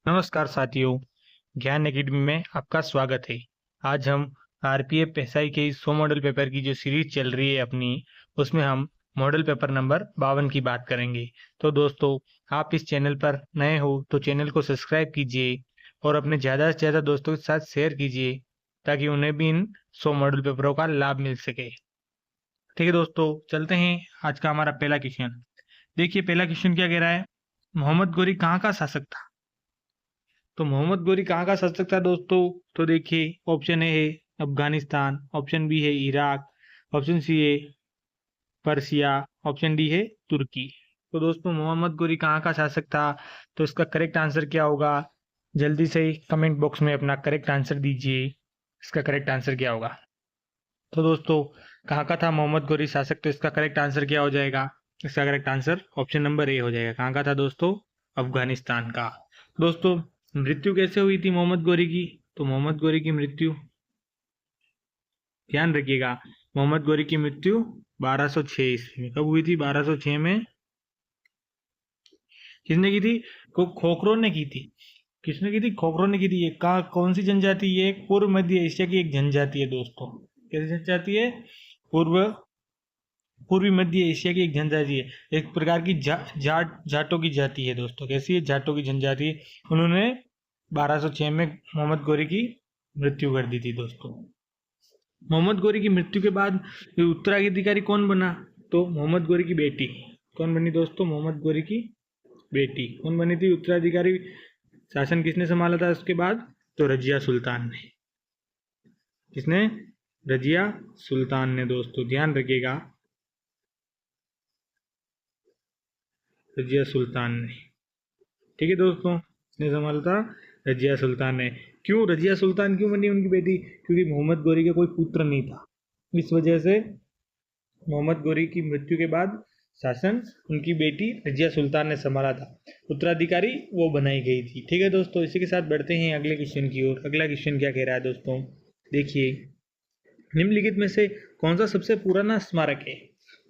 नमस्कार साथियों, ज्ञान एकेडमी में आपका स्वागत है। आज हम आरपीएफ एसआई के इस 100 मॉडल पेपर की जो सीरीज चल रही है अपनी, उसमें हम मॉडल पेपर नंबर 52 की बात करेंगे। तो दोस्तों, आप इस चैनल पर नए हो तो चैनल को सब्सक्राइब कीजिए और अपने ज़्यादा से ज़्यादा दोस्तों के साथ शेयर कीजिए ताकि उन्हें भी इन 100 मॉडल पेपरों का लाभ मिल सके। ठीक है दोस्तों, चलते हैं आज का हमारा पहला क्वेश्चन। देखिए पहला क्वेश्चन क्या कह रहा है, मोहम्मद गोरी कहाँ का शासक था? तो मोहम्मद गोरी कहाँ का शासक था दोस्तों? तो देखिए ऑप्शन ए है अफगानिस्तान, ऑप्शन बी है इराक, ऑप्शन सी है पर्सिया, ऑप्शन डी है तुर्की। तो दोस्तों मोहम्मद गोरी कहाँ का शासक था? तो इसका करेक्ट आंसर क्या होगा? जल्दी से कमेंट बॉक्स में अपना करेक्ट आंसर दीजिए। इसका करेक्ट आंसर क्या होगा? तो दोस्तों कहाँ का था मोहम्मद गोरी शासक? तो इसका करेक्ट आंसर क्या हो जाएगा? इसका correct answer option number A हो जाएगा। कहाँ का था दोस्तों? अफगानिस्तान का। दोस्तों मृत्यु कैसे हुई थी मोहम्मद गोरी की? तो मोहम्मद गोरी की मृत्यु, ध्यान रखिएगा, मोहम्मद गोरी की मृत्यु 1206 ईस्वी में। कब हुई थी? 1206 में। किसने की थी? खोखरों ने की थी। किसने की थी? खोखरों ने की थी। ये कौन सी जनजाति? ये पूर्व मध्य एशिया की एक जनजाति है दोस्तों। कैसी जनजाति है? पूर्व पूर्वी मध्य एशिया की एक जनजाति है। एक प्रकार की जाटों की जाति है दोस्तों। कैसी है? जाटों की जनजाति है। उन्होंने 1206 में मोहम्मद गोरी की मृत्यु कर दी थी दोस्तों। मोहम्मद गोरी की मृत्यु के बाद उत्तराधिकारी कौन बना? तो मोहम्मद गोरी की बेटी कौन बनी दोस्तों? मोहम्मद गोरी की बेटी कौन बनी थी उत्तराधिकारी? शासन किसने संभाला था उसके बाद? तो रजिया सुल्तान ने। किसने? रजिया सुल्तान ने दोस्तों, ध्यान रखिएगा, रजिया सुल्तान ने। ठीक है दोस्तों, किसने संभाला था? रजिया सुल्तान ने। क्यों रजिया सुल्तान क्यों बनी उनकी बेटी? क्योंकि मोहम्मद गोरी का कोई पुत्र नहीं था, इस वजह से मोहम्मद गोरी की मृत्यु के बाद शासन उनकी बेटी रजिया सुल्तान ने संभाला था। उत्तराधिकारी वो बनाई गई थी। ठीक है दोस्तों, इसी के साथ बढ़ते हैं अगले क्वेश्चन की ओर। अगला क्वेश्चन क्या कह रहा है दोस्तों? देखिए, निम्नलिखित में से कौन सा सबसे पुराना स्मारक है?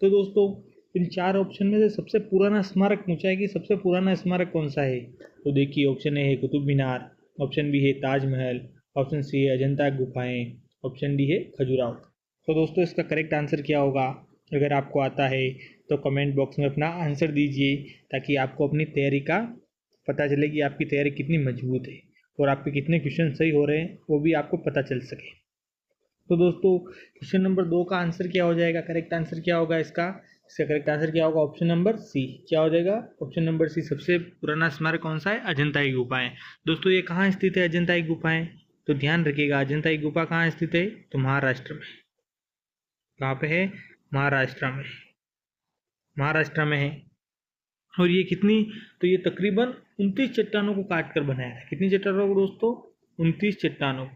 तो दोस्तों इन चार ऑप्शन में से सबसे पुराना स्मारक पूछा है कि सबसे पुराना स्मारक कौन सा है। तो देखिए ऑप्शन ए है कुतुब मीनार, ऑप्शन बी है ताजमहल, ऑप्शन सी है अजंता गुफाएं, ऑप्शन डी है खजुराहो। तो दोस्तों इसका करेक्ट आंसर क्या होगा? अगर आपको आता है तो कमेंट बॉक्स में अपना आंसर दीजिए ताकि आपको अपनी तैयारी का पता चले कि आपकी तैयारी कितनी मजबूत है और आपके कितने क्वेश्चन सही हो रहे हैं वो भी आपको पता चल सके। तो दोस्तों क्वेश्चन नंबर 2 का आंसर क्या हो जाएगा? करेक्ट आंसर क्या होगा इसका? इसका करेक्ट आंसर क्या होगा? Option number C. क्या हो जाएगा? Option number C. सबसे पुराना स्मारक कौन सा है? अजंता की गुफाएं। दोस्तों ये कहाँ स्थित है अजंता की गुफाएं? तो ध्यान रखिएगा, अजंता की गुफा कहाँ स्थित है? तो महाराष्ट्र में। कहाँ पे है? महाराष्ट्र में। महाराष्ट्र में है। और ये कितनी, तो ये तकरीबन 29 चट्टानों को काट कर बनाया है। कितनी चट्टानों को दोस्तों? 29 चट्टानों।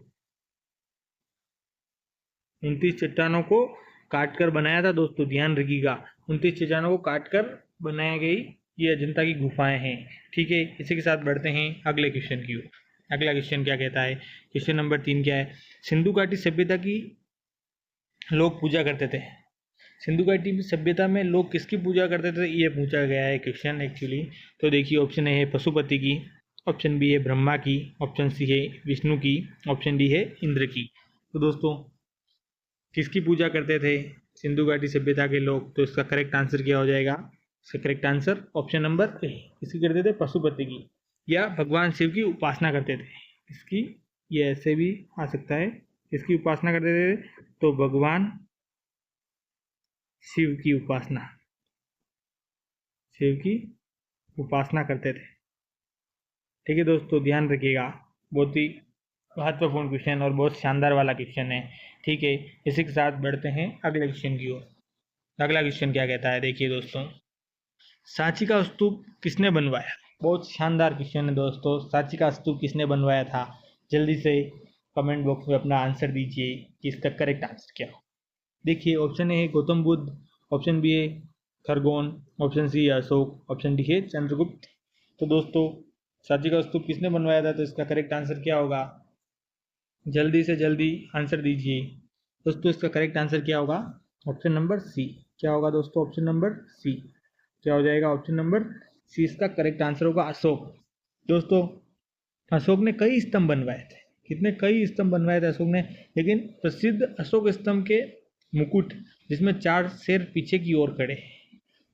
29 चट्टानों को काट कर बनाया था दोस्तों, ध्यान रखिएगा, 29 चट्टानों को काट कर बनाया गई ये अजंता की गुफाएं हैं। ठीक है, इसी के साथ बढ़ते हैं अगले क्वेश्चन की ओर। अगला क्वेश्चन क्या कहता है? क्वेश्चन नंबर 3 क्या है? सिंधु घाटी सभ्यता की लोग पूजा करते थे। सिंधु घाटी सभ्यता में लोग किसकी पूजा करते थे, ये पूछा गया है क्वेश्चन एक्चुअली। तो देखिए ऑप्शन ए है पशुपति की, ऑप्शन बी है ब्रह्मा की, ऑप्शन सी है विष्णु की, ऑप्शन डी है इंद्र की। तो दोस्तों किसकी पूजा करते थे सिंधु घाटी सभ्यता के लोग? तो इसका करेक्ट आंसर क्या हो जाएगा? इसका correct answer option number A. किसकी करते थे? पशुपति की, या भगवान शिव की उपासना करते थे। इसकी, ये ऐसे भी आ सकता है, किसकी उपासना करते थे? तो भगवान शिव की उपासना, शिव की उपासना करते थे। ठीक है दोस्तों, ध्यान रखिएगा, बहुत ही महत्वपूर्ण क्वेश्चन और बहुत शानदार वाला क्वेश्चन है। ठीक है, इसी के साथ बढ़ते हैं अगले क्वेश्चन की ओर। अगला क्वेश्चन क्या कहता है? देखिए दोस्तों, सांची का स्तूप किसने बनवाया? बहुत शानदार क्वेश्चन है दोस्तों, सांची का स्तूप किसने बनवाया था? जल्दी से कमेंट बॉक्स में अपना आंसर दीजिए कि इसका करेक्ट आंसर क्या हो। देखिए ऑप्शन ए है गौतम बुद्ध, ऑप्शन बी है खरगोन, ऑप्शन सी है अशोक, ऑप्शन डी है चंद्रगुप्त। तो दोस्तों सांची का स्तूप किसने बनवाया था? तो इसका करेक्ट आंसर क्या होगा? जल्दी से जल्दी आंसर दीजिए दोस्तों, इसका करेक्ट आंसर क्या होगा? Option number C. क्या होगा दोस्तों? Option number C. क्या हो जाएगा? ऑप्शन नंबर सी इसका करेक्ट आंसर होगा, अशोक। दोस्तों अशोक ने कई स्तंभ बनवाए थे। कितने? कई स्तंभ बनवाए थे अशोक ने। लेकिन प्रसिद्ध अशोक स्तंभ के मुकुट जिसमें 4 शेर पीछे की ओर खड़े,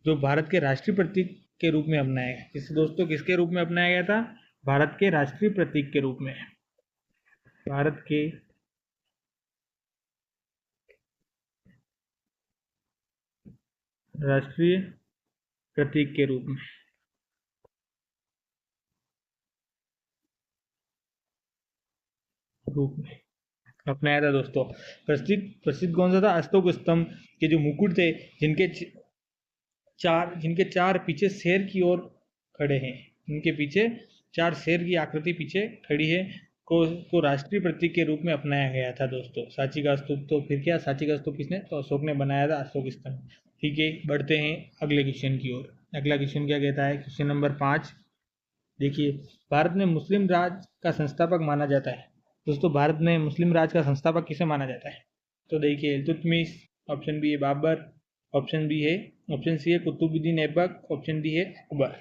जो भारत के राष्ट्रीय प्रतीक के रूप में अपनाया गया। किसके रूप में अपनाया गया था? भारत के राष्ट्रीय प्रतीक के रूप में। भारत के राष्ट्रीय प्रतीक के रूप में अपनाया था दोस्तों। प्रसिद्ध कौन सा था? अशोक स्तंभ के जो मुकुट थे, जिनके चार पीछे शेर की ओर खड़े हैं, इनके पीछे 4 शेर की आकृति पीछे खड़ी है, को राष्ट्रीय प्रतीक के रूप में अपनाया गया था दोस्तों। सांची का स्तूप, तो फिर क्या, सांची का स्तूप किसने? तो अशोक ने बनाया था, अशोक स्तंभ। ठीक है, बढ़ते हैं अगले क्वेश्चन की ओर। अगला क्वेश्चन क्या कहता है? क्वेश्चन नंबर 5 देखिए, भारत में मुस्लिम राज का संस्थापक माना जाता है। दोस्तों, भारत में मुस्लिम राज का संस्थापक किसे माना जाता है? तो देखिए, इल्तुतमिश, ऑप्शन बी है बाबर, ऑप्शन सी है कुतुबुद्दीन ऐबक, ऑप्शन डी है अकबर।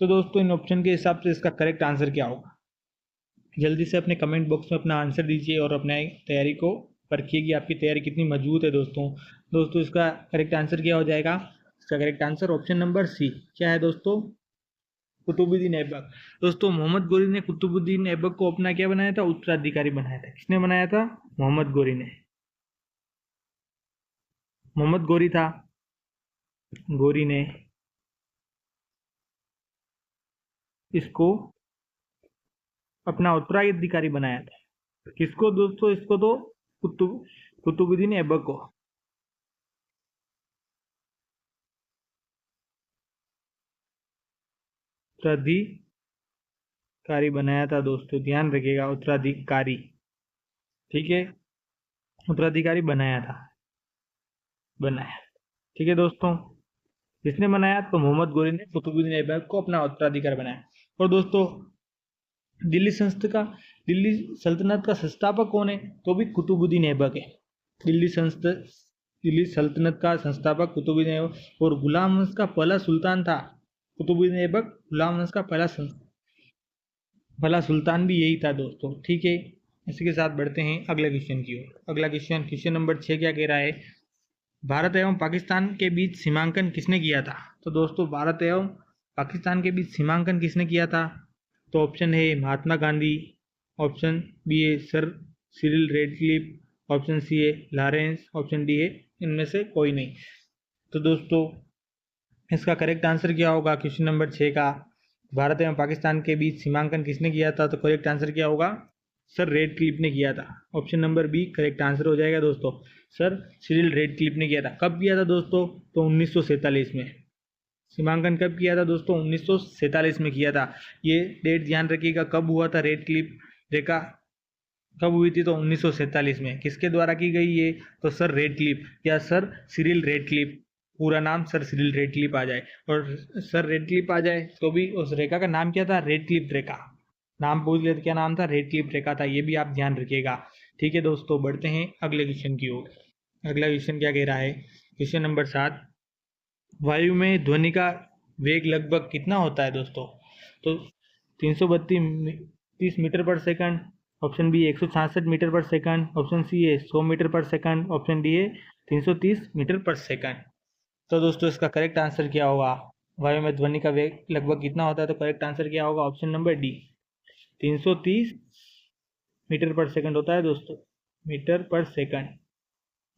तो दोस्तों, इन ऑप्शन के हिसाब से इसका करेक्ट आंसर क्या होगा? जल्दी से अपने कमेंट बॉक्स में अपना आंसर दीजिए और अपने तैयारी को परखिए कि आपकी तैयारी कितनी मजबूत है दोस्तों इसका करेक्ट आंसर क्या हो जाएगा? इसका correct answer option number C. क्या है दोस्तों? कुतुबुद्दीन ऐबक। दोस्तों, मोहम्मद गोरी ने कुतुबुद्दीन ऐबक को अपना क्या बनाया था? उत्तराधिकारी बनाया था। किसने बनाया था? मोहम्मद गोरी ने। मोहम्मद गोरी ने इसको अपना उत्तराधिकारी बनाया था। किसको दोस्तों? इसको तो कुतुबुद्दीन ऐबक को। उत्तराधिकारी बनाया था दोस्तों, ध्यान रखिएगा, उत्तराधिकारी। ठीक है, उत्तराधिकारी बनाया। ठीक है दोस्तों, किसने बनाया? तो मोहम्मद गोरी ने कुतुबुद्दीन ऐबक को अपना उत्तराधिकारी बनाया। और दोस्तों, दिल्ली सल्तनत का संस्थापक कौन है? तो भी कुतुबुद्दीन ऐबक है। दिल्ली सल्तनत का संस्थापक कुतुबुद्दीन ऐबक। और गुलाम वंश का पहला सुल्तान था कुतुबुद्दीन ऐबक। गुलाम वंश का पहला सुल्तान भी यही था दोस्तों। ठीक है, इसी के साथ बढ़ते हैं अगले क्वेश्चन की ओर। अगला क्वेश्चन नंबर 6 क्या कह रहा है? भारत एवं पाकिस्तान के बीच सीमांकन किसने किया था? तो दोस्तों, भारत एवं पाकिस्तान के बीच सीमांकन किसने किया था? तो ऑप्शन है महात्मा गांधी, ऑप्शन बी है sir Cyril Radcliffe, option C है लॉरेंस, ऑप्शन डी है इनमें से कोई नहीं। तो दोस्तों, इसका करेक्ट आंसर क्या होगा क्वेश्चन नंबर 6 का? भारत एवं पाकिस्तान के बीच सीमांकन किसने किया था? तो करेक्ट आंसर क्या होगा? सर रेडक्लिफ ने किया था। Option number B correct answer हो जाएगा दोस्तों। सर सिरिल रेडक्लिफ ने किया था। कब किया था दोस्तों? तो 1947 में। सीमांकन कब किया था दोस्तों? 1947 में किया था। ये डेट ध्यान रखिएगा, कब हुआ था रेडक्लिफ रेखा कब हुई थी? तो 1947 में। किसके द्वारा की गई ये? तो सर रेडक्लिफ या सर सिरिल रेडक्लिफ। पूरा नाम सर सिरिल रेडक्लिफ आ जाए और सर रेडक्लिफ आ जाए तो भी उस रेखा का नाम क्या था? रेडक्लिफ रेखा। नाम पूछ लेते क्या नाम था? रेडक्लिफ रेखा था। ये भी आप ध्यान रखिएगा। ठीक है दोस्तों, बढ़ते हैं अगले क्वेश्चन की ओर। अगला क्वेश्चन क्या कह रहा है? क्वेश्चन नंबर 7, वायु में ध्वनि का वेग लगभग कितना होता है दोस्तों? तो 332 मीटर पर सेकंड, ऑप्शन बी 166 मीटर पर सेकंड, ऑप्शन सी है 100 मीटर पर सेकंड, ऑप्शन डी है 330 मीटर पर सेकंड। तो दोस्तों, इसका करेक्ट आंसर क्या होगा? वायु में ध्वनि का वेग लगभग कितना होता है? तो करेक्ट आंसर क्या होगा? ऑप्शन नंबर डी 330 मीटर पर सेकंड होता है दोस्तों, मीटर पर सेकंड।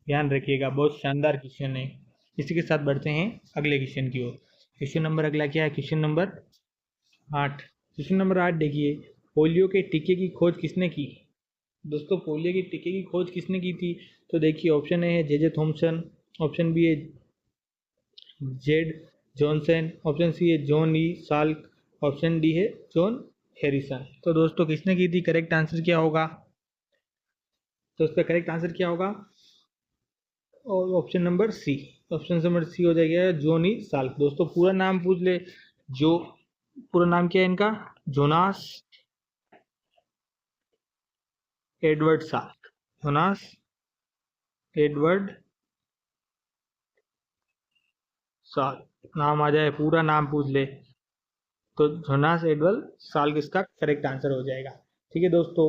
ध्यान रखिएगा, बहुत शानदार क्वेश्चन है। इसी के साथ बढ़ते हैं अगले क्वेश्चन की ओर। क्वेश्चन नंबर अगला क्या है? Question number 8। क्वेश्चन नंबर 8 देखिए, पोलियो के टीके की खोज किसने की? दोस्तों, पोलियो के टीके की खोज किसने की थी? तो देखिए, ऑप्शन ए है जे थॉम्सन, ऑप्शन बी है जेड जॉनसन, ऑप्शन सी है John E Salk, option D है जॉन हैरिसन। तो दोस्तों, किसने की थी? करेक्ट आंसर क्या होगा? तो इसका करेक्ट आंसर क्या होगा? और ऑप्शन नंबर सी हो जाएगा जॉन ई साल्क। दोस्तों, पूरा नाम पूछ ले। जो पूरा नाम क्या है इनका? Jonas Edward Salk. Jonas Edward Salk नाम आ जाए, पूरा नाम पूछ ले। तो जोनास एडवर्ड साल्क इसका करेक्ट आंसर हो जाएगा। ठीक है दोस्तों।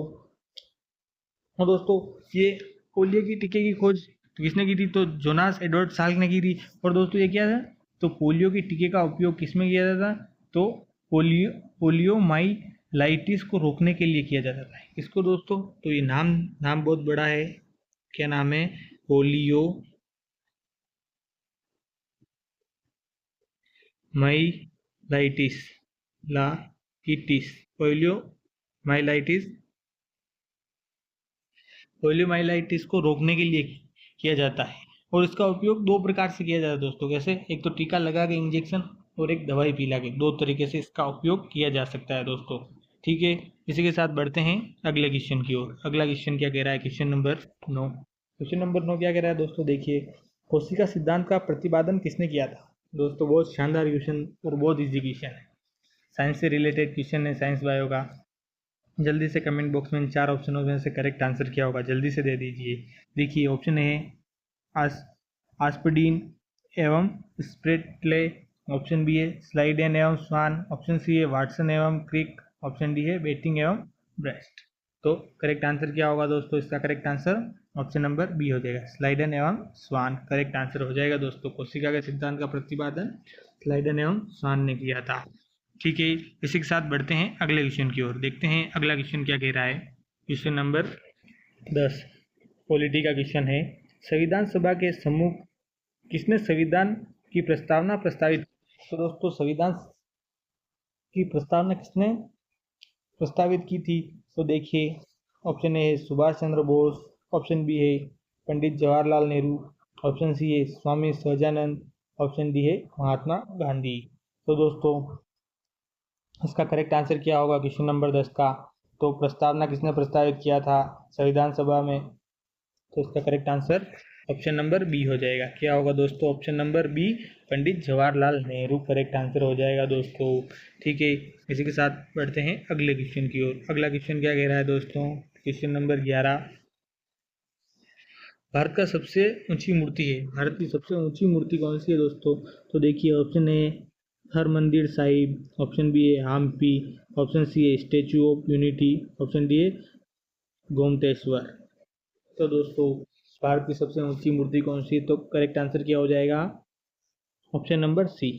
और दोस्तों ये पोलियो की टीके की खोज किसने की थी? तो जोनास एडवर्ड साल्क ने की थी। और दोस्तों ये क्या था? तो पोलियो की टीके का उपयोग किसमें किया जाता था? तो पोलियोमाइलाइटिस को रोकने के लिए किया जाता था। इसको दोस्तों, तो ये नाम बहुत बड़ा है। क्या नाम है? पोलियोमाइलाइटिस पोलियोमाइलाइटिस पोलियोमाइलाइटिस को रोकने के लिए किया जाता है। और इसका उपयोग दो प्रकार से किया जाता है दोस्तों। कैसे? एक तो टीका लगा के इंजेक्शन, और एक दवाई पिला के। दो तरीके से इसका उपयोग किया जा सकता है दोस्तों। ठीक है, इसी के साथ बढ़ते हैं अगले क्वेश्चन की ओर। अगला क्वेश्चन क्या कह रहा है? Question number 9। क्वेश्चन नंबर 9 क्या कह रहा है दोस्तों? देखिए, कोशिका सिद्धांत का प्रतिपादन किसने किया था? दोस्तों बहुत शानदार क्वेश्चन और बहुत इजी क्वेश्चन है। साइंस से रिलेटेड क्वेश्चन है, साइंस बायो का। जल्दी से कमेंट बॉक्स में इन 4 ऑप्शनों में से करेक्ट आंसर क्या होगा जल्दी से दे दीजिए। देखिए, ऑप्शन ए आस आस्पिडिन एवं स्प्रेटले, ऑप्शन बी है स्लाइडेन एवं स्वान, ऑप्शन सी है वाटसन एवं क्रिक, ऑप्शन डी है बेटिंग एवं ब्रेस्ट। तो करेक्ट आंसर क्या होगा दोस्तों? इसका correct answer option number B हो जाएगा, स्लाइडन एवं स्वान करेक्ट आंसर हो जाएगा दोस्तों। कोशिका के सिद्धांत का प्रतिपादन स्लाइडन एवं स्वान ने किया था। ठीक है, इसी के साथ बढ़ते हैं अगले क्वेश्चन की ओर। देखते हैं अगला क्वेश्चन क्या कह रहा है। क्वेश्चन नंबर 10 पॉलिटी का क्वेश्चन है। संविधान सभा के सम्मुख किसने संविधान की प्रस्तावना प्रस्तावित? तो दोस्तों संविधान की प्रस्तावना किसने प्रस्तावित की थी? तो देखिए, ऑप्शन ए है सुभाष चंद्र बोस, ऑप्शन बी है पंडित जवाहरलाल नेहरू, ऑप्शन सी है स्वामी सहजानंद, ऑप्शन डी है महात्मा गांधी। तो दोस्तों इसका करेक्ट आंसर क्या होगा क्वेश्चन नंबर 10 का? तो प्रस्तावना किसने प्रस्तावित किया था संविधान सभा में? तो इसका correct answer option number B हो जाएगा। क्या होगा दोस्तों? Option number B, Pandit Jawaharlal Nehru correct answer हो जाएगा दोस्तों। ठीक है, इसी के साथ बढ़ते हैं अगले क्वेश्चन की ओर। अगला क्वेश्चन क्या कह रहा है दोस्तों? Question number 11। भारत का सबसे ऊंची मूर्ति है, भारत की सबसे ऊंची मूर्ति कौन सी है दोस्तों? तो देखिए, option A Harmandir Sahib, option B है हम्पी, ऑप्शन सी है statue of unity, option D है गोमतेश्वर। तो दोस्तों भारत की सबसे ऊंची मूर्ति कौन सी है? तो करेक्ट आंसर क्या हो जाएगा? Option number C.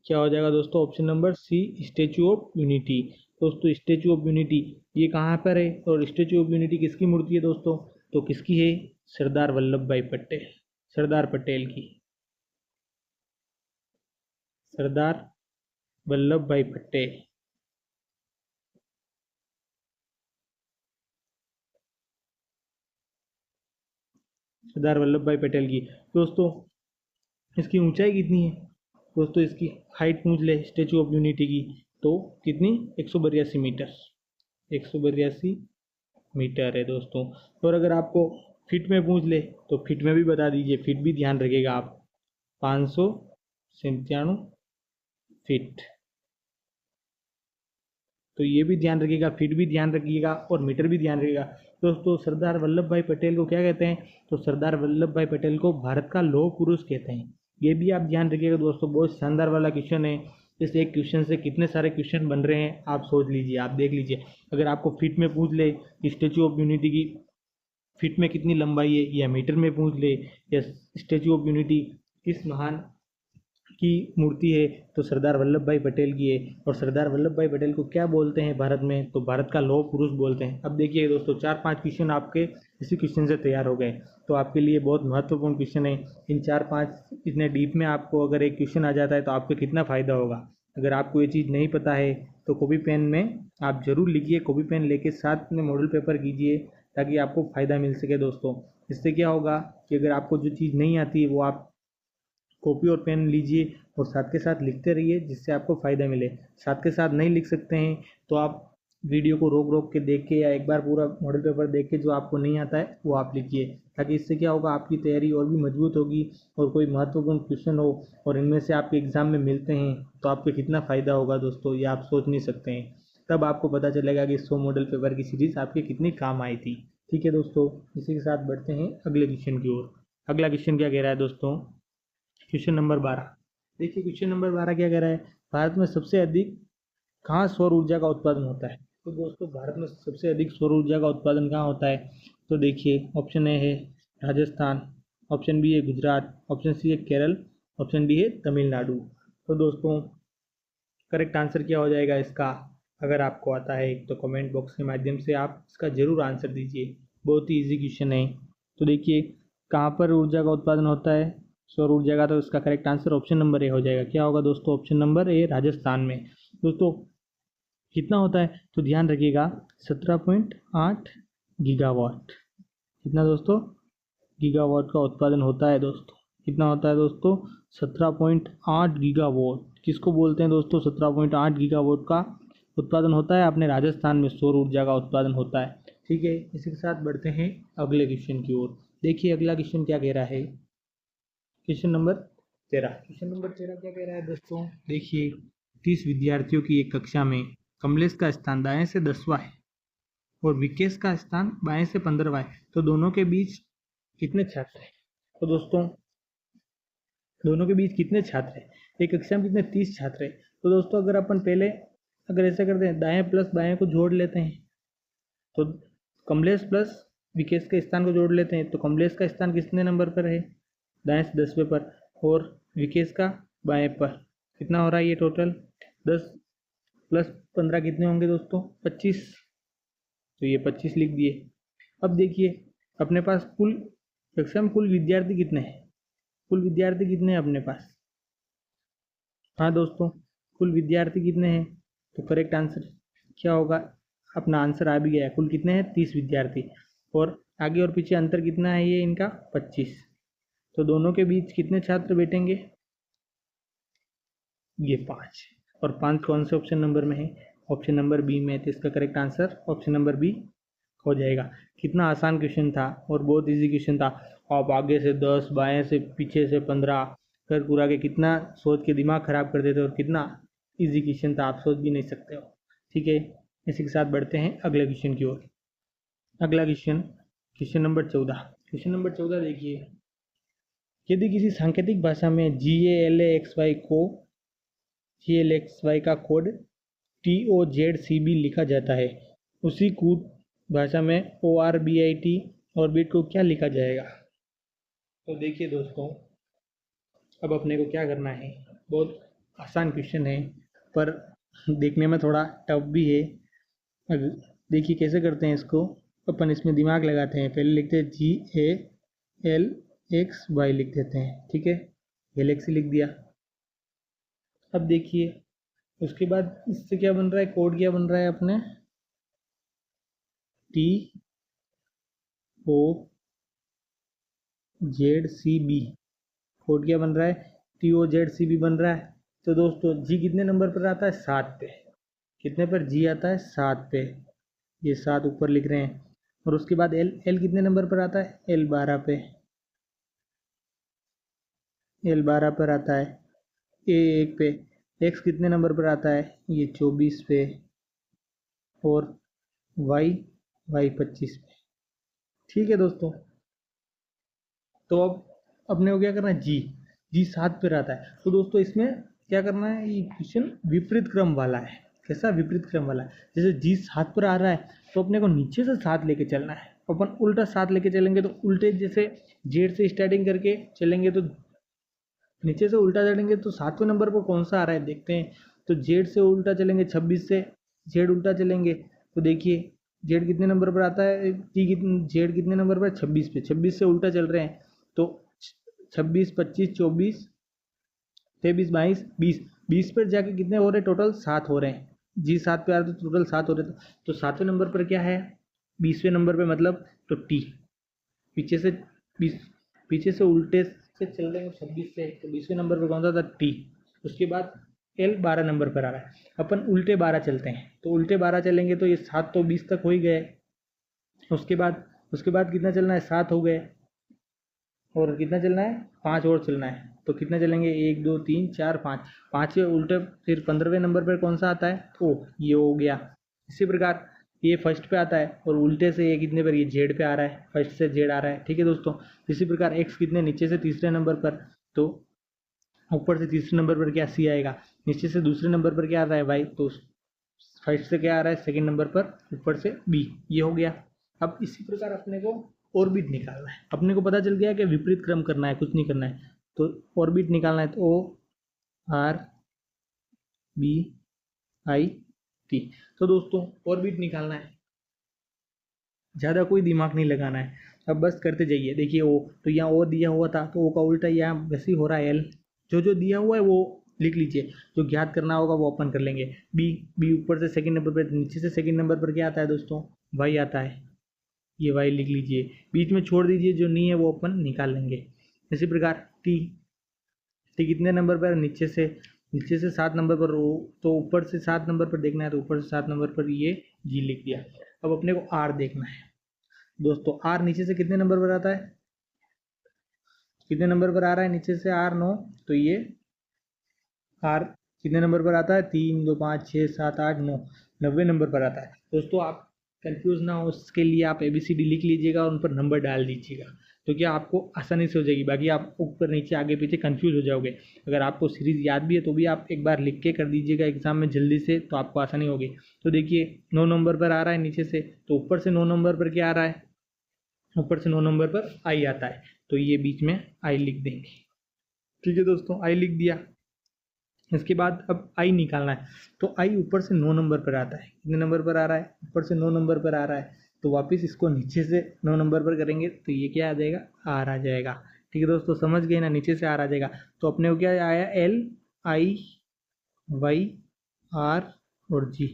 क्या हो जाएगा दोस्तों? Option number C, statue of unity. दोस्तों स्टेचू ऑफ यूनिटी ये कहाँ पर है, और स्टेचू ऑफ यूनिटी किसकी मूर्ति है दोस्तों? तो किसकी है? सरदार वल्लभ भाई पटेल, सरदार पटेल की, सरदार वल्लभ भाई पटेल। सरदार वल्लभ भाई पटेल की। दोस्तों इसकी ऊंचाई कितनी है? दोस्तों इसकी हाइट पूछ ले स्टेचू ऑफ यूनिटी की, तो कितनी? 182 मीटर, 182 मीटर है दोस्तों। और अगर आपको फिट में पूछ ले तो फिट में भी बता दीजिए, फिट भी ध्यान रखिएगा आप, 597 फीट। तो ये भी ध्यान रखिएगा, फीट भी ध्यान रखिएगा और मीटर भी ध्यान रखिएगा दोस्तों। सरदार वल्लभ भाई पटेल को क्या कहते हैं? तो सरदार वल्लभ भाई पटेल को भारत का लौह पुरुष कहते हैं। ये भी आप ध्यान रखिएगा दोस्तों, बहुत शानदार वाला क्वेश्चन है। इस एक क्वेश्चन से कितने सारे क्वेश्चन बन रहे हैं आप सोच लीजिए, आप देख लीजिए। अगर आपको फीट में पूछ ले स्टेचू ऑफ यूनिटी की फीट में कितनी लंबाई है, या मीटर में पूछ ले या स्टेचू ऑफ यूनिटी किस महान की मूर्ति है, तो सरदार वल्लभ भाई पटेल की है। और सरदार वल्लभ भाई पटेल को क्या बोलते हैं भारत में? तो भारत का लौह पुरुष बोलते हैं। अब देखिए दोस्तों 4-5 क्वेश्चन आपके इसी क्वेश्चन से तैयार हो गए, तो आपके लिए बहुत महत्वपूर्ण क्वेश्चन है। इन 4-5 इतने डीप में आपको अगर एक क्वेश्चन आ जाता है तो आपको कितना फ़ायदा होगा। अगर आपको ये चीज़ नहीं पता है तो कॉपी पेन में आप ज़रूर लिखिए, कॉपी पेन लेके साथ में मॉडल पेपर कीजिए, ताकि आपको फ़ायदा मिल सके दोस्तों। इससे क्या होगा कि अगर आपको जो चीज़ नहीं आती है वो आप कॉपी और पेन लीजिए और साथ के साथ लिखते रहिए, जिससे आपको फ़ायदा मिले। साथ के साथ नहीं लिख सकते हैं तो आप वीडियो को रोक रोक के देख के या एक बार पूरा मॉडल पेपर देख के जो आपको नहीं आता है वो आप लिखिए, ताकि इससे क्या होगा आपकी तैयारी और भी मजबूत होगी। और कोई महत्वपूर्ण क्वेश्चन हो और इनमें से आपके एग्ज़ाम में मिलते हैं तो आपको कितना फ़ायदा होगा दोस्तों, ये आप सोच नहीं सकते हैं। तब आपको पता चलेगा कि 100 मॉडल पेपर की सीरीज़ आपके कितनी काम आई थी। ठीक है दोस्तों, इसी के साथ बढ़ते हैं अगले क्वेश्चन की ओर। अगला क्वेश्चन क्या कह रहा है दोस्तों? Question number 12। देखिए क्वेश्चन नंबर 12 क्या कह रहा है? भारत में सबसे अधिक कहाँ सौर ऊर्जा का उत्पादन होता है? तो दोस्तों भारत में सबसे अधिक सौर ऊर्जा का उत्पादन कहाँ होता है? तो देखिए ऑप्शन ए है राजस्थान, ऑप्शन बी है गुजरात, ऑप्शन सी है केरल, ऑप्शन डी है तमिलनाडु। तो दोस्तों करेक्ट आंसर क्या हो जाएगा इसका? अगर आपको आता है तो कमेंट बॉक्स के माध्यम से आप इसका ज़रूर आंसर दीजिए, बहुत ही इजी क्वेश्चन है। तो देखिए कहाँ पर ऊर्जा का उत्पादन होता है सौर ऊर्जा का? तो इसका correct answer option number A हो जाएगा। क्या होगा दोस्तों? ऑप्शन नंबर ए राजस्थान में। दोस्तों कितना होता है? तो ध्यान रखिएगा 17.8 गीगावाट। कितना दोस्तों? गीगावाट का उत्पादन होता है दोस्तों। कितना होता है दोस्तों? 17.8 गीगावाट। किसको बोलते हैं दोस्तों? 17.8 गीगावाट का उत्पादन होता है अपने राजस्थान में, सौर ऊर्जा का उत्पादन होता है। ठीक है, इसी के साथ बढ़ते हैं अगले क्वेश्चन की ओर। देखिए अगला क्वेश्चन क्या कह रहा है। Question number 13। क्वेश्चन नंबर 13 क्या कह रहा है दोस्तों? देखिए 30 विद्यार्थियों की एक कक्षा में कमलेश का स्थान दाएं से 10वां है और विकेश का स्थान बाएं से 15वां है, तो दोनों के बीच कितने छात्र हैं? तो दोस्तों दोनों के बीच कितने छात्र हैं? एक कक्षा में कितने? 30 छात्र हैं। तो दोस्तों अगर अपन पहले अगर ऐसा करते हैं दाएं प्लस बाएं को जोड़ लेते हैं, तो कमलेश प्लस विकेश के स्थान को जोड़ लेते हैं, तो कमलेश का स्थान कितने नंबर पर है? दाएं से 10वें पर, और विकेश का बाएं पर। कितना हो रहा है ये टोटल? 10 प्लस 15 कितने होंगे दोस्तों? 25। तो ये 25 लिख दिए। अब देखिए अपने पास कुल कक्षा में कुल विद्यार्थी कितने हैं? कुल विद्यार्थी कितने हैं अपने पास? हाँ दोस्तों, कुल विद्यार्थी कितने हैं? तो करेक्ट आंसर क्या होगा? अपना आंसर आ भी गया। कुल कितने हैं? 30 विद्यार्थी। और आगे और पीछे अंतर कितना है ये इनका? 25। तो दोनों के बीच कितने छात्र बैठेंगे? ये 5। और 5 कौन से ऑप्शन नंबर में है? ऑप्शन नंबर बी में। तो इसका correct answer option number B हो जाएगा। कितना आसान क्वेश्चन था और बहुत इजी क्वेश्चन था। आप आगे से 10, बाएं से पीछे से 15 कर पूरा के कितना सोच के दिमाग खराब कर देते और कितना इजी क्वेश्चन था, आप सोच भी नहीं सकते हो। ठीक है, इसी के साथ बढ़ते हैं अगले क्वेश्चन की ओर। अगला question, question number 14। Question number 14 देखिए, यदि किसी सांकेतिक भाषा में GALAXY का कोड TOZCB लिखा जाता है, उसी कूट भाषा में ORBIT ऑर्बिट को क्या लिखा जाएगा? तो देखिए दोस्तों अब अपने को क्या करना है, बहुत आसान क्वेश्चन है पर देखने में थोड़ा टफ भी है। देखिए कैसे करते हैं इसको, अपन इसमें दिमाग लगाते हैं। पहले लिखते हैं GALXY लिख देते हैं। ठीक है, गैलेक्सी लिख दिया। अब देखिए उसके बाद इससे क्या बन रहा है, कोड क्या बन रहा है अपने? TOZCB कोड क्या बन रहा है? TOZCB बन रहा है। तो दोस्तों जी कितने नंबर पर आता है? 7 पे। कितने पर जी आता है? 7 पे। ये 7 ऊपर लिख रहे हैं। और उसके बाद एल कितने नंबर पर आता है? एल 12 पे। एल 12 पर आता है। ए 1 पे। एक्स कितने नंबर पर आता है? ये 24 पे। और वाई 25 पे। ठीक है दोस्तों, तो अब अपने को क्या करना है? जी 7 पे रहता है। तो दोस्तों इसमें क्या करना है, ये क्वेश्चन विपरीत क्रम वाला है। कैसा विपरीत क्रम वाला है? जैसे जी 7 पर आ रहा है तो अपने को नीचे से 7 लेके चलना है। अपन उल्टा 7 लेके चलेंगे तो उल्टे, जैसे जेड से स्टार्टिंग करके चलेंगे तो नीचे से उल्टा चलेंगे तो 7वें नंबर पर कौन सा आ रहा है देखते हैं। तो जेड से उल्टा चलेंगे, 26 से जेड उल्टा चलेंगे तो देखिए जेड कितने नंबर पर आता है? जेड कितने नंबर पर? 26 पे। 26 से उल्टा चल रहे हैं तो 26, 25, 24, 23, 22, 20 पर जाके कितने हो रहे? टोटल 7 हो रहे हैं। जी 7 पे आ रहे तो टोटल 7 हो रहे थे। तो 7वें नंबर पर क्या है? 20वें नंबर पे मतलब तो टी। पीछे से 20, पीछे से उल्टे से चल रहे हैं 26 से, तो 20वें नंबर पर कौन सा था? टी। उसके बाद एल 12 नंबर पर आ रहा है। अपन उल्टे 12 चलते हैं तो उल्टे 12 चलेंगे तो ये 7 तो 20 तक हो ही गए। उसके बाद कितना चलना है? 7 हो गए। और कितना चलना है? 5 और चलना है। तो कितना चलेंगे? 1, 2, 3, 4, 5। 5वें उल्टे फिर 15वें नंबर पर कौन सा आता है? ओ ये हो गया। इसी प्रकार ये फर्स्ट पे आता है और उल्टे से ये कितने पर? ये जेड पे आ रहा है। फर्स्ट से जेड आ रहा है। ठीक है दोस्तों, इसी प्रकार एक्स कितने? नीचे से तीसरे नंबर पर, तो ऊपर से तीसरे नंबर पर क्या? सी आएगा। नीचे से दूसरे नंबर पर क्या आ रहा है? वाई। तो फर्स्ट से क्या आ रहा है, सेकंड नंबर पर ऊपर से बी, ये हो गया। अब इसी प्रकार अपने को ऑर्बिट निकालना है। अपने को पता चल गया कि विपरीत क्रम करना है, कुछ नहीं करना है। तो ऑर्बिट निकालना है, तो O R B I T. तो दोस्तों ऑर्बिट निकालना है, ज़्यादा कोई दिमाग नहीं लगाना है, अब बस करते जाइए। देखिए ओ, तो यहाँ ओ दिया हुआ था, तो ओ का उल्टा यहाँ वैसे ही हो रहा है एल। जो जो दिया हुआ है वो लिख लीजिए, जो ज्ञात करना होगा वो अपन कर लेंगे। बी, बी ऊपर से सेकंड नंबर पर, नीचे से सेकंड नंबर पर क्या आता है दोस्तों, वाई आता है, ये वाई लिख लीजिए। बीच में छोड़ दीजिए, जो नहीं है वो अपन निकाल लेंगे। इसी प्रकार टी, टी कितने नंबर पर, नीचे से 7 नंबर पर, तो ऊपर से 7 नंबर पर देखना है, तो ऊपर से 7 नंबर पर ये जी लिख दिया। अब अपने को आर देखना है दोस्तों। आर नीचे से कितने नंबर पर आता है, कितने नंबर पर आ रहा है, नीचे से आर 9, तो ये आर कितने नंबर पर आता है, 3 2 5 6 7 8 9, 90 नंबर पर आता है दोस्तों। आप कंफ्यूज ना हो उसके लिए आप ABCD लिख लीजिएगा और उन पर नंबर डाल दीजिएगा, तो क्या आपको आसानी से हो जाएगी। बाकी आप ऊपर नीचे आगे पीछे कंफ्यूज हो जाओगे। अगर आपको सीरीज याद भी है तो भी आप एक बार लिख के कर दीजिएगा एग्जाम में जल्दी से, तो आपको आसानी होगी। तो देखिए 9 नंबर पर आ रहा है नीचे से, तो ऊपर से 9 नंबर पर क्या आ रहा है, ऊपर से 9 नंबर पर आई आता है, तो ये बीच में आई लिख देंगे। ठीक है दोस्तों, आई लिख दिया। इसके बाद अब आई निकालना है, तो आई ऊपर से 9 नंबर पर आता है, कितने नंबर पर आ रहा है, ऊपर से 9 नंबर पर आ रहा है, तो वापस इसको नीचे से 9 नंबर पर करेंगे, तो ये क्या आ जाएगा, आर आ जाएगा। ठीक है दोस्तों, समझ गए ना, नीचे से आर आ जाएगा। तो अपने को क्या आया, एल आई वाई आर और जी।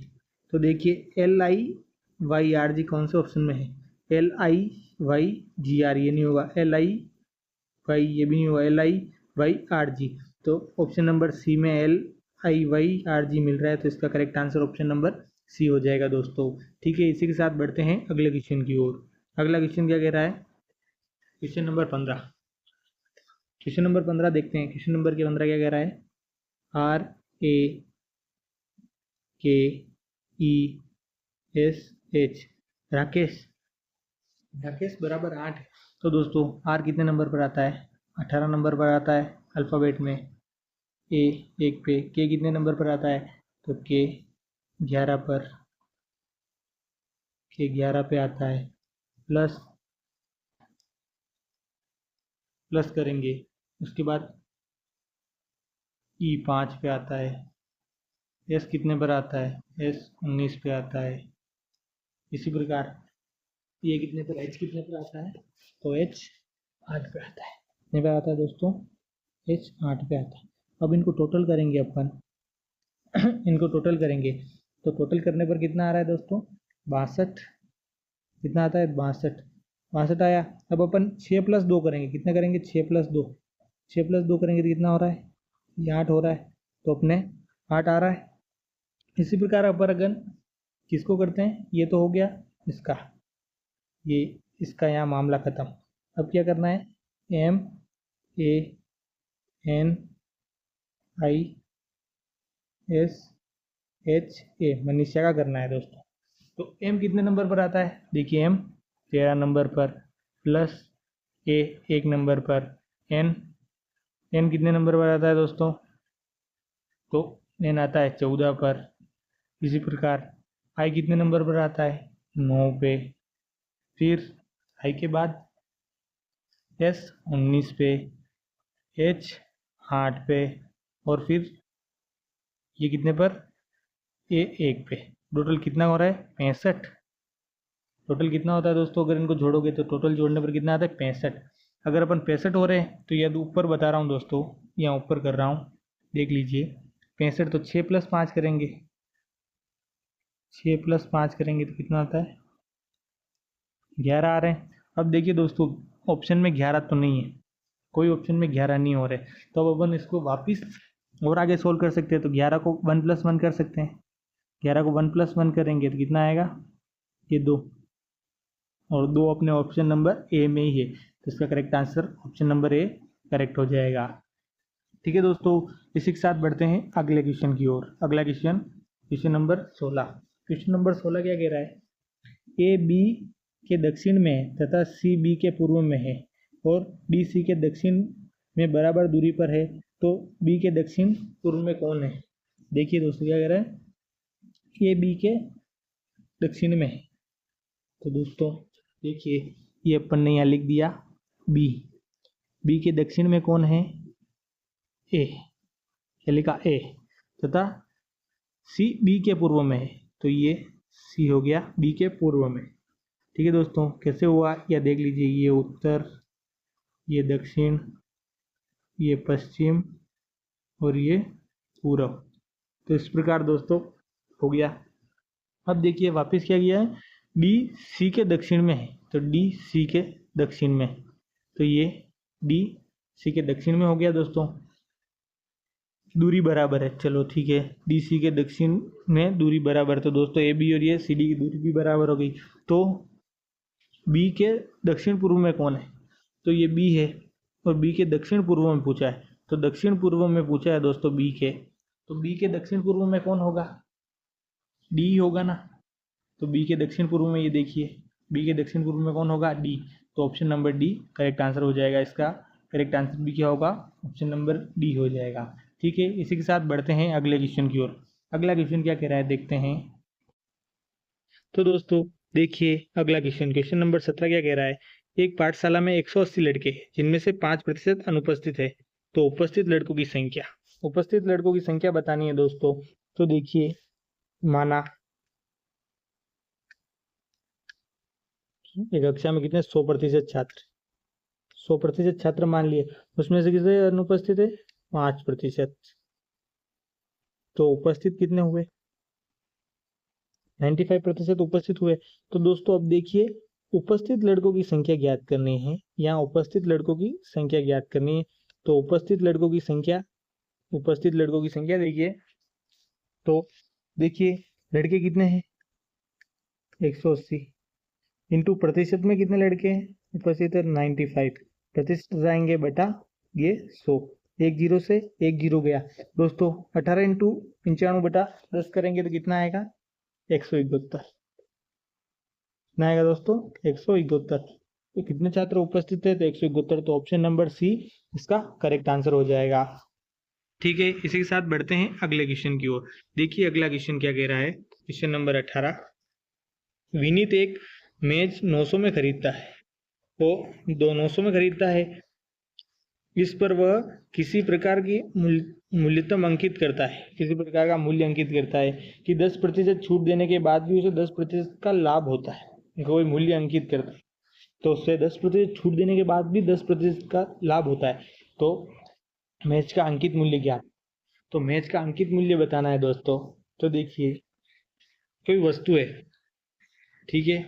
तो देखिए L I Y R G कौन से ऑप्शन में है, L I Y G R, ये नहीं होगा, एल आई वाई ये भी नहीं होगा, L I Y R G. तो ऑप्शन नंबर सी में L I Y R G मिल रहा है, तो इसका correct answer option number C हो जाएगा दोस्तों। ठीक है, इसी के साथ बढ़ते हैं अगले क्वेश्चन की ओर। अगला क्वेश्चन क्या कह रहा है, क्वेश्चन नंबर 15। क्वेश्चन नंबर 15 देखते हैं। क्वेश्चन नंबर के 15 क्या कह रहा है, आर ए के E S H, Rakesh, Rakesh बराबर 8 है। तो दोस्तों आर कितने नंबर पर आता है, 18 नंबर पर आता है अल्फ़ाबेट में, ए 1 पे, के कितने नंबर पर आता है, तो के 11 पर, के 11 पे आता है, प्लस प्लस करेंगे, उसके बाद ई 5 पे आता है, एस कितने पर आता है, एस 19 पे आता है। इसी प्रकार ये कितने पर, एच कितने पर आता है, तो एच 8 पे आता है। कितने पे आता है दोस्तों, एच 8 पे आता है। अब इनको टोटल करेंगे अपन इनको टोटल करेंगे, तो टोटल करने पर कितना आ रहा है दोस्तों, 62, कितना आता है, 62, 62 आया। अब अपन 6 + 2 करेंगे, कितना करेंगे, 6 + 2, 6 + 2 करेंगे तो कितना हो रहा है, ये 8 हो रहा है, तो अपने 8 आ रहा है। इसी प्रकार अपन अगर किसको करते हैं, ये तो हो गया इसका, ये इसका यहाँ मामला ख़त्म। अब क्या करना है, M A N I S H A, Manisha का करना है दोस्तों। तो एम कितने नंबर पर आता है, देखिए एम 13 नंबर पर, प्लस ए 1 नंबर पर, एन, एन कितने नंबर पर आता है दोस्तों, तो एन आता है 14 पर। इसी प्रकार आई कितने नंबर पर आता है, 9 पे, फिर आई के बाद एस 19 पे, एच 8 पे, और फिर ये कितने पर, ए 1 पे। टोटल कितना हो रहा है, 65। टोटल कितना होता है दोस्तों, अगर इनको जोड़ोगे तो टोटल जोड़ने पर कितना आता है, 65। अगर अपन 65 हो रहे हैं, तो यह ऊपर बता रहा हूँ दोस्तों, यहाँ ऊपर कर रहा हूँ, देख लीजिए 65, तो 6 + 5 करेंगे, 6 + 5 करेंगे तो कितना आता है, 11 आ रहे हैं। अब देखिए दोस्तों, ऑप्शन में 11 तो नहीं है, कोई ऑप्शन में 11 नहीं हो रहे, तो अब अपन इसको वापस और आगे सोल्व कर सकते हैं। तो 11 को 1 + 1 कर सकते हैं, 11 को 1 + 1 करेंगे तो कितना आएगा, ये 2, और 2 अपने ऑप्शन नंबर ए में ही है, तो इसका correct answer option number A correct हो जाएगा। ठीक है दोस्तों, इसी के साथ बढ़ते हैं अगले क्वेश्चन की ओर। अगला question, question number 16। Question number 16 क्या कह रहा है, ए बी के दक्षिण में तथा सी बी के पूर्व में है और डी सी के दक्षिण में बराबर दूरी पर है, तो बी के दक्षिण पूर्व में कौन है। देखिए दोस्तों क्या कह रहा है, ये बी के दक्षिण में है। तो दोस्तों देखिए, ये अपन ने यहाँ लिख दिया बी। बी के दक्षिण में कौन है? ए। क्या लिखा? ए। तथा सी बी के पूर्व में है, तो ये सी हो गया बी के पूर्व में। ठीक है दोस्तों, कैसे हुआ या देख लीजिए। ये उत्तर, ये दक्षिण, ये पश्चिम और ये पूर्व। तो इस प्रकार दोस्तों हो गया। अब देखिए वापस क्या किया है, डी सी के दक्षिण में है, तो डी सी के दक्षिण में, तो ये डी सी के दक्षिण में हो गया दोस्तों। दूरी बराबर है, चलो ठीक है, डी सी के दक्षिण में दूरी बराबर, तो दोस्तों ए बी और ये सी डी की दूरी भी बराबर हो गई। तो बी के दक्षिण पूर्व में कौन है? तो ये बी है, और बी के दक्षिण पूर्व में पूछा है, तो दक्षिण पूर्व में पूछा है दोस्तों बी के, तो बी के दक्षिण पूर्व में कौन होगा? डी होगा ना। तो बी के दक्षिण पूर्व में ये देखिए, बी के दक्षिण पूर्व में कौन होगा? डी। तो option number D correct answer हो जाएगा। इसका करेक्ट आंसर भी क्या होगा? ऑप्शन नंबर डी हो जाएगा। ठीक है, इसी के साथ बढ़ते हैं अगले क्वेश्चन की ओर। अगला क्वेश्चन क्या कह रहा है देखते हैं। तो दोस्तों देखिए अगला क्वेश्चन, क्वेश्चन नंबर 17 क्या कह रहा है। एक पाठशाला में 180 लड़के हैं, जिनमें से 5% अनुपस्थित है, तो उपस्थित लड़कों की संख्या, उपस्थित लड़कों की संख्या बतानी है दोस्तों। तो देखिए, माना एक कक्षा में कितने 100% छात्र, 100% छात्र मान लिए, उसमें से कितने अनुपस्थित है? 5%। तो उपस्थित कितने हुए? 95% उपस्थित हुए। तो दोस्तों अब देखिए, उपस्थित लड़कों की संख्या ज्ञात करनी है, यहाँ उपस्थित लड़कों की संख्या ज्ञात करनी है। तो उपस्थित लड़कों की संख्या, उपस्थित लड़कों की संख्या देखिए, तो देखिए लड़के कितने हैं? 180 इंटू प्रतिशत में कितने लड़के हैं उपस्थित है? 95। प्रतिशत जाएंगे बटा ये 100, एक जीरो से एक जीरो गया दोस्तों। 18 इंटू 95 बटा 10 करेंगे तो कितना आएगा? 171। कितना आएगा दोस्तों? 171। तो कितने छात्र उपस्थित है? तो 171। तो ऑप्शन नंबर सी इसका करेक्ट आंसर हो जाएगा। ठीक है, इसी के साथ बढ़ते हैं अगले क्वेश्चन की ओर। देखिए अगला क्वेश्चन क्या कह रहा है, क्वेश्चन नंबर 18। विनीत एक मेज 900 में खरीदता है, वो 900 में खरीदता है, इस पर वह किसी प्रकार की मूल्यतम अंकित करता है, किसी प्रकार का मूल्य अंकित करता है कि 10% छूट देने के बाद भी उसे 10% का लाभ होता है। कोई मूल्य अंकित करता है तो उससे 10% छूट देने के बाद भी 10% का लाभ होता है। तो मैच का अंकित मूल्य क्या? तो मैच का अंकित मूल्य बताना है दोस्तों। तो देखिए, कोई वस्तु है, ठीक है,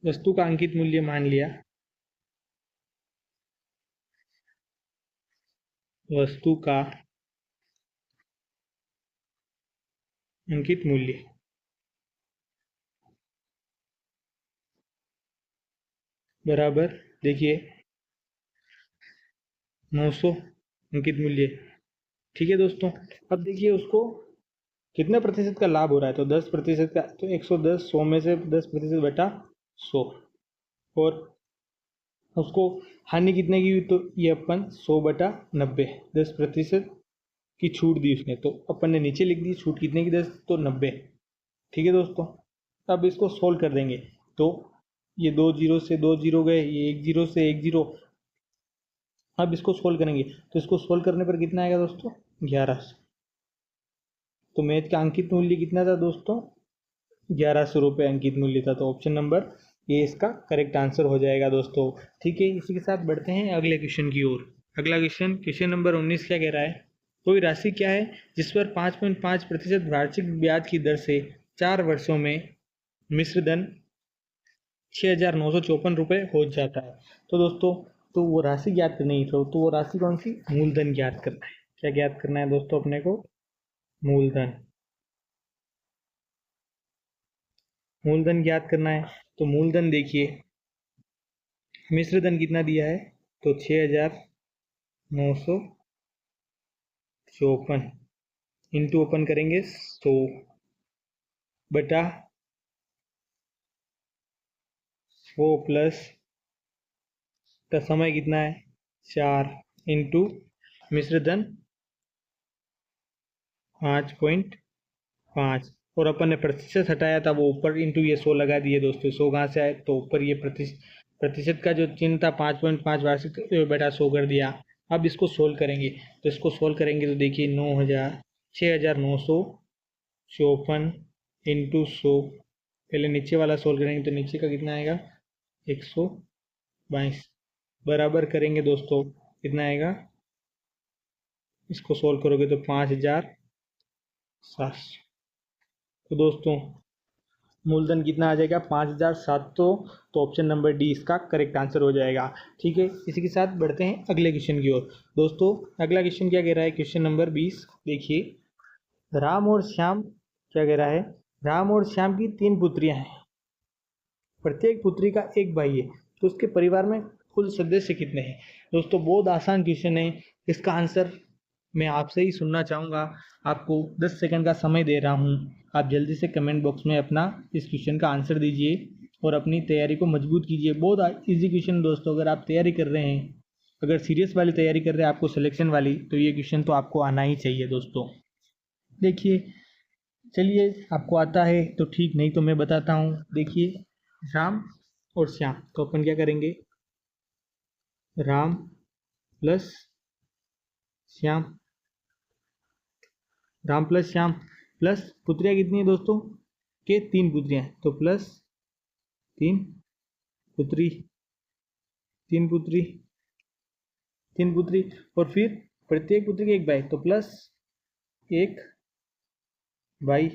वस्तु का अंकित मूल्य मान लिया, वस्तु का अंकित मूल्य बराबर, देखिए 900 अंकित मूल्य। ठीक है दोस्तों, अब देखिए उसको कितने प्रतिशत का लाभ हो रहा है, तो 10% का, तो 110, 100 में से 10% बटा 100, और उसको हानि कितने की हुई, तो ये अपन 100 बटा 90, 10% की छूट दी उसने, तो अपन ने नीचे लिख दी छूट कितने की, 10, तो 90। ठीक है दोस्तों, अब इसको सोल्व कर देंगे, तो ये 2 जीरो से 2 जीरो गए, ये 1 जीरो से 1 जीरो। अब इसको सोल्व करेंगे, तो इसको सोल्व करने पर कितना आएगा दोस्तों? 1100। तो मैच का अंकित मूल्य कितना था दोस्तों? 1100 रुपये अंकित मूल्य था। तो ऑप्शन नंबर ये इसका करेक्ट आंसर हो जाएगा दोस्तों। ठीक है, इसी के साथ बढ़ते हैं अगले क्वेश्चन की ओर। अगला क्वेश्चन, क्वेश्चन नंबर 19 क्या कह रहा है, कोई राशि क्या है जिस पर 5.5% वार्षिक ब्याज की दर से 4 वर्षों में मिश्र धन 6,954 रुपये हो जाता है। तो दोस्तों, तो वो राशि ज्ञात करनी है, तो वो राशि कौन सी? मूलधन ज्ञात करना है। क्या ज्ञात करना है दोस्तों अपने को? मूलधन। मूलधन ज्ञात करना है, तो मूलधन देखिए, मिश्र धन कितना दिया है, तो 6,954 इंटू अपन करेंगे 100 बटा 100 प्लस का समय कितना है 4 इंटू मिश्र धन 5.5, और अपन ने प्रतिशत हटाया था वो ऊपर इंटू ये 100 लगा दिए दोस्तों। 100 कहाँ से आए, तो ऊपर ये प्रतिशत का जो चिन्ह था 5.5 वार्षिक बेटा 100 कर दिया। अब इसको सोल्व करेंगे, तो इसको सोल्व करेंगे तो देखिए 6,954 इंटू 100। पहले नीचे वाला सोल्व करेंगे तो नीचे का कितना आएगा 122 बराबर करेंगे दोस्तों, कितना आएगा, इसको सोल्व करोगे तो 5,700। तो दोस्तों मूलधन कितना आ जाएगा 5,700। तो ऑप्शन नंबर डी इसका करेक्ट आंसर हो जाएगा। ठीक है, इसी के साथ बढ़ते हैं अगले क्वेश्चन की ओर। दोस्तों अगला क्वेश्चन क्या कह रहा है, क्वेश्चन नंबर 20 देखिए। राम और श्याम, क्या कह रहा है, राम और श्याम की 3 पुत्रियां हैं, प्रत्येक पुत्री का एक भाई है, तो उसके परिवार में कुल सदस्य कितने हैं। दोस्तों बहुत आसान क्वेश्चन है, इसका आंसर मैं आपसे ही सुनना चाहूँगा। आपको 10 सेकंड का समय दे रहा हूँ, आप जल्दी से कमेंट बॉक्स में अपना इस क्वेश्चन का आंसर दीजिए और अपनी तैयारी को मजबूत कीजिए। बहुत इजी क्वेश्चन दोस्तों, अगर आप तैयारी कर रहे हैं, अगर सीरियस वाली तैयारी कर रहे हैं आपको सिलेक्शन वाली, तो ये क्वेश्चन तो आपको आना ही चाहिए दोस्तों। देखिए, चलिए आपको आता है तो ठीक, नहीं तो मैं बताता हूँ। देखिए राम और श्याम, तो अपन क्या करेंगे, Ram plus Shyam, Ram plus Shyam plus पुत्रियाँ कितनी है दोस्तों के 3 पुत्रियाँ, तो प्लस 3 पुत्री, 3 पुत्री, 3 पुत्री, और फिर प्रत्येक पुत्री के एक भाई, तो प्लस 1 भाई।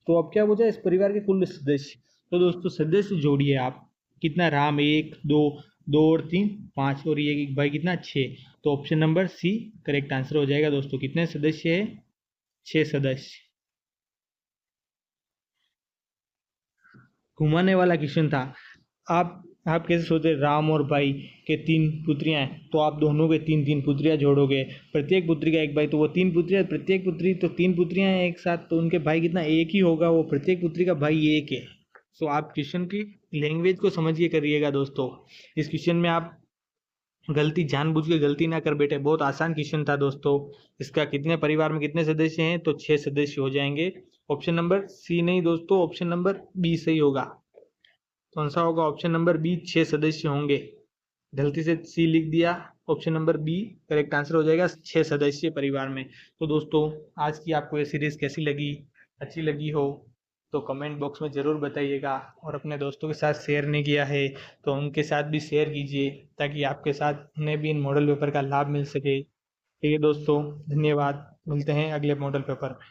तो अब क्या बचा इस परिवार के कुल सदस्य। तो दोस्तों सदस्य जोड़िए आप, कितना, राम 1 2 2 और 3 5 और ये एक भाई कितना 6। तो option number C correct answer हो जाएगा दोस्तों। कितने सदस्य है, 6 सदस्य। घुमाने वाला क्वेश्चन था। आप कैसे सोचते, राम और भाई के 3 पुत्रियां हैं, तो आप दोनों के 3 पुत्रियां जोड़ोगे, प्रत्येक पुत्री का एक भाई, तो वो 3 पुत्रियां, प्रत्येक पुत्री तो 3 पुत्रियां हैं एक साथ, तो उनके भाई कितना, एक ही होगा, वो प्रत्येक पुत्री का भाई एक है। सो आप क्वेश्चन की लैंग्वेज को समझिए करिएगा दोस्तों। इस क्वेश्चन में आप गलती, जानबूझ के गलती ना कर बैठे, बहुत आसान क्वेश्चन था दोस्तों। इसका कितने परिवार में कितने सदस्य हैं, तो 6 सदस्य हो जाएंगे। ऑप्शन नंबर सी नहीं दोस्तों, ऑप्शन नंबर बी सही होगा। कौन सा होगा, ऑप्शन नंबर बी, 6 सदस्य होंगे। गलती से सी लिख दिया, option number B correct answer हो जाएगा, 6 सदस्य परिवार में। तो दोस्तों आज की आपको ये सीरीज़ कैसी लगी, अच्छी लगी हो तो कमेंट बॉक्स में ज़रूर बताइएगा, और अपने दोस्तों के साथ शेयर नहीं किया है तो उनके साथ भी शेयर कीजिए, ताकि आपके साथ उन्हें भी इन मॉडल पेपर का लाभ मिल सके। ठीक है दोस्तों, धन्यवाद, मिलते हैं अगले मॉडल पेपर में।